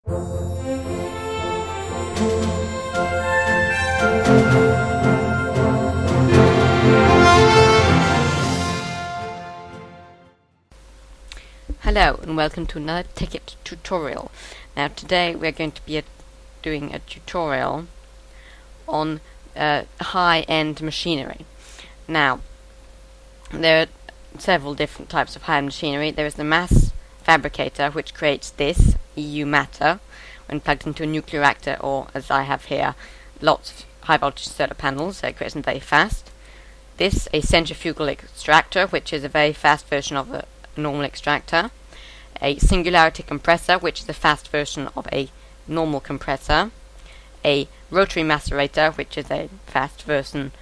Hello and welcome to another Tekkit tutorial. Now today we're going to be doing a tutorial on high-end machinery. Now there are several different types of high-end machinery. There is the mass fabricator, which creates this EU matter when plugged into a nuclear reactor, or as I have here, lots of high voltage solar panels, so it creates them very fast. This a centrifugal extractor, which is a very fast version of a normal extractor. A singularity compressor, which is a fast version of a normal compressor. A rotary macerator, which is a fast version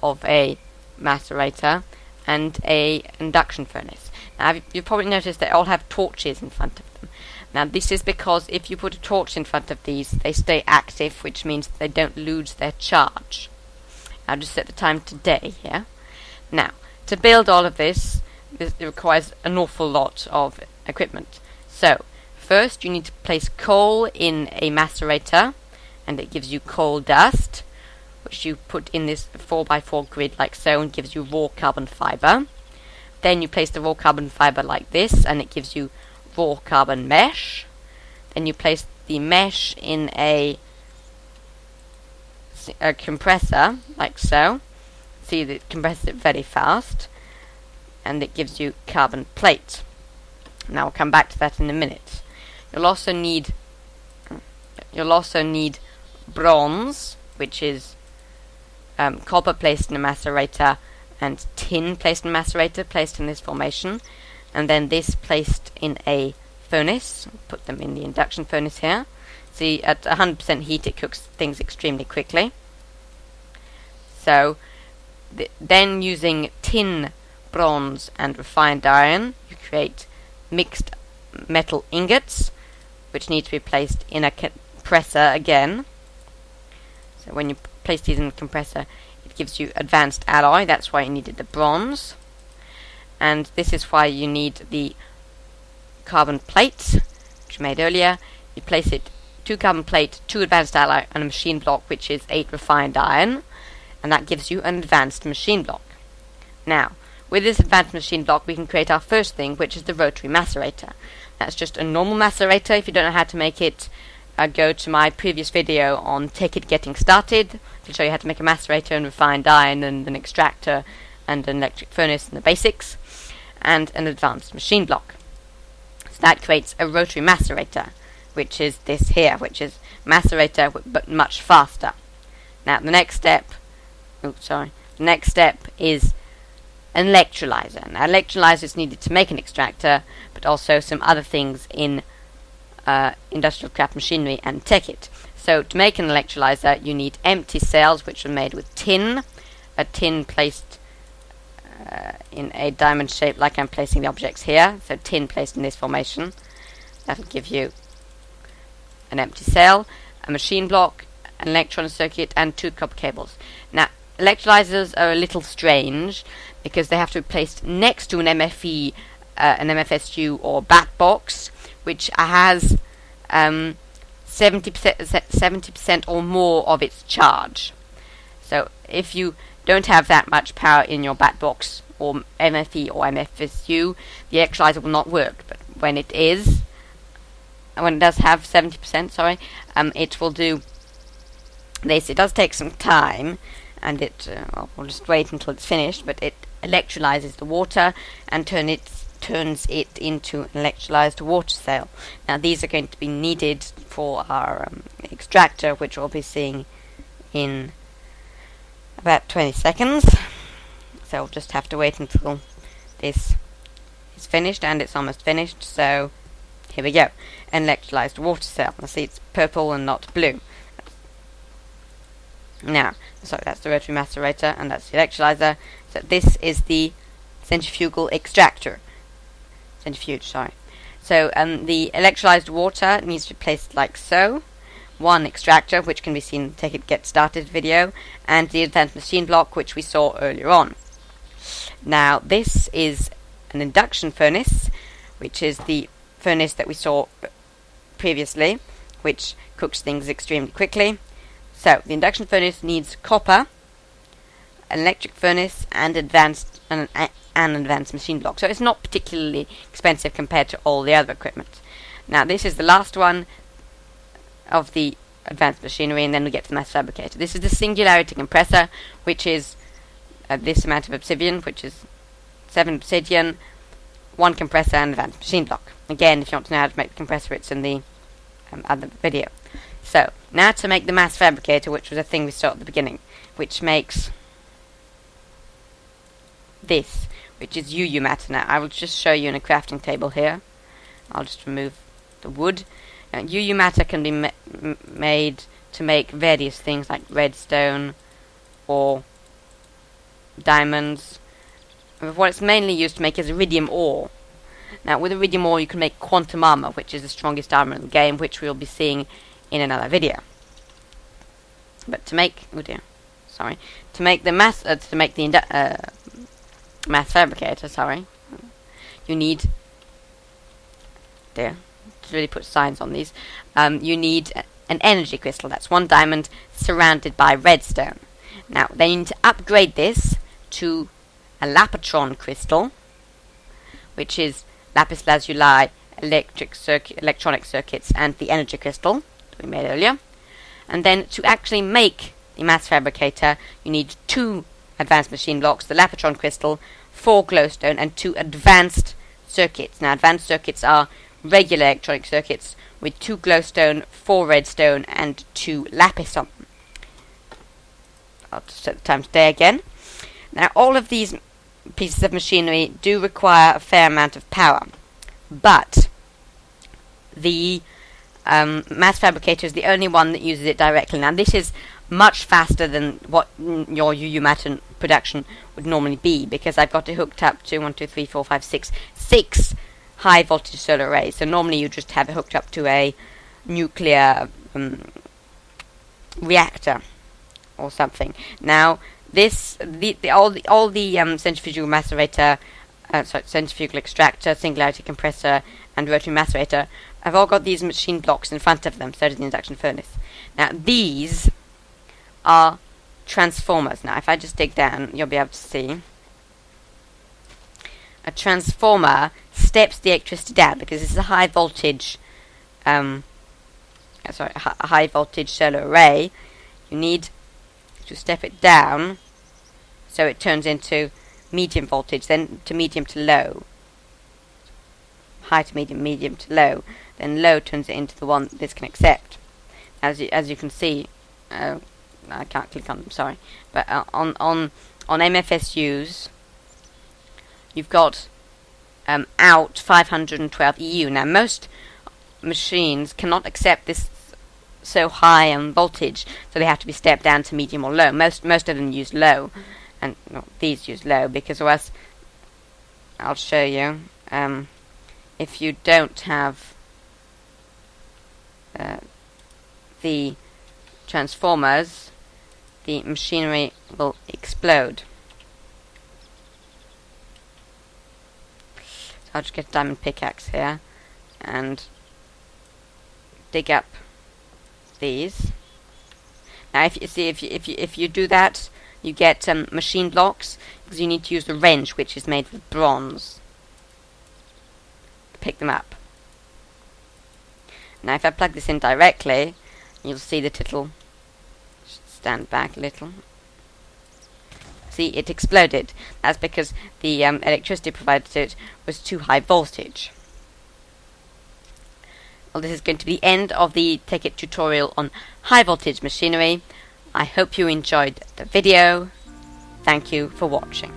of a macerator, and a induction furnace. Now you've probably noticed they all have torches in front of them. Now this is because if you put a torch in front of these, they stay active, which means they don't lose their charge. I'll just set the time to day here. Now, to build all of this, it requires an awful lot of equipment. So, first you need to place coal in a macerator, and it gives you coal dust, which you put in this 4x4 grid like so, and gives you raw carbon fiber. Then you place the raw carbon fiber like this, and it gives you raw carbon mesh. Then you place the mesh in a compressor like so. See that it compresses it very fast, and it gives you carbon plate. Now I'll come back to that in a minute. You'll also need bronze, which is copper placed in a macerator and tin placed in a macerator, placed in this formation, and then this placed in a furnace. Put them in the induction furnace here. See, at 100% heat it cooks things extremely quickly. So then using tin, bronze and refined iron, you create mixed metal ingots, which need to be placed in a compressor again. So when you place these in a compressor, it gives you advanced alloy. That's why you needed the bronze. And this is why you need the carbon plates, which I made earlier. You place it 2 carbon plate, 2 advanced alloy, and a machine block, which is 8 refined iron, and that gives you an advanced machine block. Now, with this advanced machine block, we can create our first thing, which is the rotary macerator. That's just a normal macerator. If you don't know how to make it, go to my previous video on Tekkit getting started. It'll show you how to make a macerator and refined iron and an extractor and an electric furnace and the basics, and an advanced machine block. So that creates a rotary macerator, which is this here, which is macerator but much faster. Now the next step is an electrolyzer. Now electrolyzer is needed to make an extractor, but also some other things in industrial craft machinery and Tekkit. So to make an electrolyzer you need empty cells, which are made with tin, a tin placed in a diamond shape like I'm placing the objects here, so tin placed in this formation. That'll give you an empty cell, a machine block, an electron circuit, and 2 copper cables. Now electrolyzers are a little strange because they have to be placed next to an MFE, an MFSU or bat box, which has 70% or more of its charge. So if you don't have that much power in your bat box or MFE or MFSU, the electrolyzer will not work. But when it does have 70%, it will do this. It does take some time, and we'll just wait until it's finished, but it electrolyzes the water and turns it into an electrolyzed water cell. Now these are going to be needed for our extractor, which we'll be seeing in about 20 seconds. So we'll just have to wait until this is finished, and it's almost finished. So here we go, an electrolyzed water cell. Now see, it's purple and not blue. Now, that's the rotary macerator, and that's the electrolyzer. So this is the centrifugal extractor. Centrifuge, sorry. So the electrolyzed water needs to be placed like so. One extractor, which can be seen in the Tekkit Get Started video, and the advanced machine block, which we saw earlier on. Now, this is an induction furnace, which is the furnace that we saw previously, which cooks things extremely quickly. So the induction furnace needs copper, an electric furnace, and an advanced machine block. So it's not particularly expensive compared to all the other equipment. Now this is the last one of the advanced machinery, and then we get to the mass fabricator. This is the singularity compressor, which is this amount of obsidian, which is 7 obsidian, 1 compressor, and advanced machine block. Again, if you want to know how to make the compressor, it's in the other video. So now to make the mass fabricator, which was a thing we saw at the beginning, which makes this, which is UU matter. Now I will just show you in a crafting table here. I'll just remove the wood. UU matter can be made to make various things like redstone or diamonds. But what it's mainly used to make is iridium ore. Now with iridium ore you can make quantum armor, which is the strongest armor in the game, which we'll be seeing in another video. But to make the mass fabricator, you need to really put signs on these. You need an energy crystal. That's 1 diamond surrounded by redstone. Now then you need to upgrade this to a lapotron crystal, which is lapis lazuli, electronic circuits, and the energy crystal that we made earlier. And then to actually make the mass fabricator, you need 2 advanced machine blocks, the lapotron crystal, 4 glowstone, and 2 advanced circuits. Now advanced circuits are regular electronic circuits with 2 glowstone, 4 redstone, and 2 lapis on them. I'll just set the time today again. Now all of these pieces of machinery do require a fair amount of power, but the mass fabricator is the only one that uses it directly. Now this is much faster than what your UU matter production would normally be, because I've got it hooked up to 6 high voltage solar arrays. So normally you just have it hooked up to a nuclear reactor or something. Now this all the centrifugal macerator, centrifugal extractor, singularity compressor, and rotary macerator have all got these machine blocks in front of them. So does the induction furnace. Now these are transformers. Now if I just dig down, you'll be able to see a transformer steps the electricity down, because this is a high voltage high voltage solar array. You need to step it down so it turns into medium voltage, then to medium to low, high to medium, medium to low, then low turns it into the one this can accept. As you can see, I can't click on them, sorry, but on MFSUs you've got out 512 EU. Now most machines cannot accept this so high voltage, so they have to be stepped down to medium or low. Most of them use low, and these use low, because or else I'll show you, if you don't have the transformers, the machinery will explode. So I'll just get a diamond pickaxe here and dig up these. Now if you do that, you get machine blocks, because you need to use the wrench, which is made with bronze, to pick them up. Now if I plug this in directly, you'll see that it'll stand back a little. See, it exploded. That's because the electricity provided to it was too high voltage. Well, this is going to be the end of the Tekkit tutorial on high voltage machinery. I hope you enjoyed the video. Thank you for watching.